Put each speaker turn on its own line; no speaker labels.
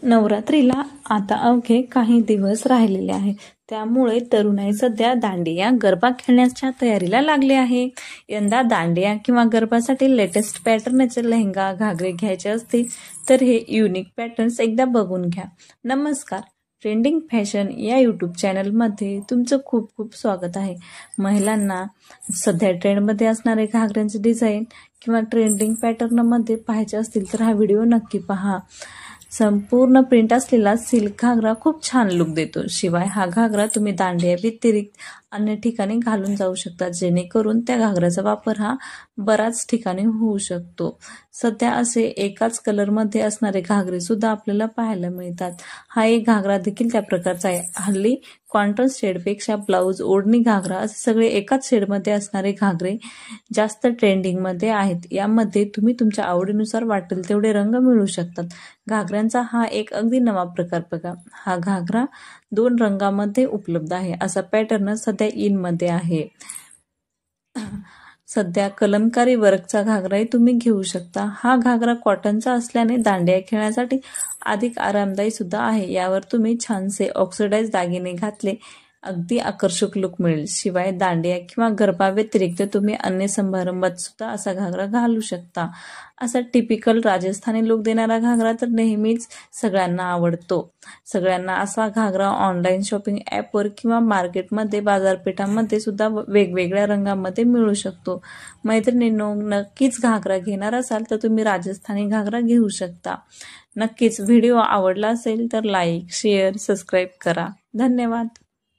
नवरात्रीला आता अवघे काही दिवस राहिलेले आहे, त्यामुळे तरुणाई सध्या दांडिया गरबा खेळण्याच्या तयारीला लागले आहे। यंदा दांडिया किंवा गरबासाठी लेटेस्ट पॅटर्नचे लेहंगा घागरे घ्यायचे असतील तर हे युनिक पॅटर्न्स एकदा बघून घ्या। नमस्कार, ट्रेंडिंग फॅशन या यूट्यूब चॅनलमध्ये तुमचं खूप खूप स्वागत आहे। महिलांना सध्या ट्रेंडमध्ये असणारे घागऱ्यांचे डिझाईन किंवा ट्रेंडिंग पॅटर्नमध्ये पाहायचे असतील तर हा व्हिडिओ नक्की पहा। संपूर्ण प्रिंट असलेला सिल्क घागरा खूप छान लुक देतो। शिवाय हा घागरा तुम्ही दांडिया व्यतिरिक्त अन्य ठिकाणी घालून जाऊ शकता, जेणेकरून त्या घागऱ्याचा वापर हा बराच ठिकाणी होऊ शकतो। सध्या असे एकाच कलर मध्ये असणारे घागरे सुद्धा आपल्याला पाहायला मिळतात। हा एक घागरा देखील त्या प्रकारचा आहे। हल्ली कॉन्ट्रास्ट शेडपेक्षा ब्लाउज, ओढणी घागरा असे सगळे एकाच शेडमध्ये असणारे घागरे जास्त ट्रेंडिंग मध्ये आहेत। यामध्ये तुम्ही तुमच्या आवडीनुसार वाटेल तेवढे रंग मिळू शकतात। घागऱ्यांचा हा एक अगदी नवा प्रकार बघा। हा घागरा 2 रंगांमध्ये उपलब्ध आहे। असा पॅटर्न सध्या इन मध्ये आहे। सध्या कलमकारी वर्कचा घागराही तुम्ही घेऊ शकता। हा घागरा कॉटनचा असल्याने दांडिया खेळण्यासाठी अधिक आरामदायी सुद्धा आहे। यावर तुम्ही छानसे ऑक्सिडाइज दागिने घातले अगदी आकर्षक लुक मिळेल। शिवाय दांडिया किंवा गरबा व्यतिरिक्त तुम्ही अन्य समारंभात सुद्धा असा घागरा घालू शकता। असा टिपिकल राजस्थानी लुक देणारा घागरा तर नेहमीच सगळ्यांना आवडतो। सगळ्यांना असा घागरा ऑनलाईन शॉपिंग ॲपवर किंवा मार्केटमध्ये बाजारपेठांमध्ये सुद्धा वेगवेगळ्या रंगांमध्ये मिळू शकतो। मैत्रिणींनो, नक्कीच घागरा घेणार असाल तर तुम्ही राजस्थानी घागरा घेऊ शकता। नक्कीच व्हिडिओ आवडला असेल तर लाईक, शेअर, सबस्क्राईब करा। धन्यवाद।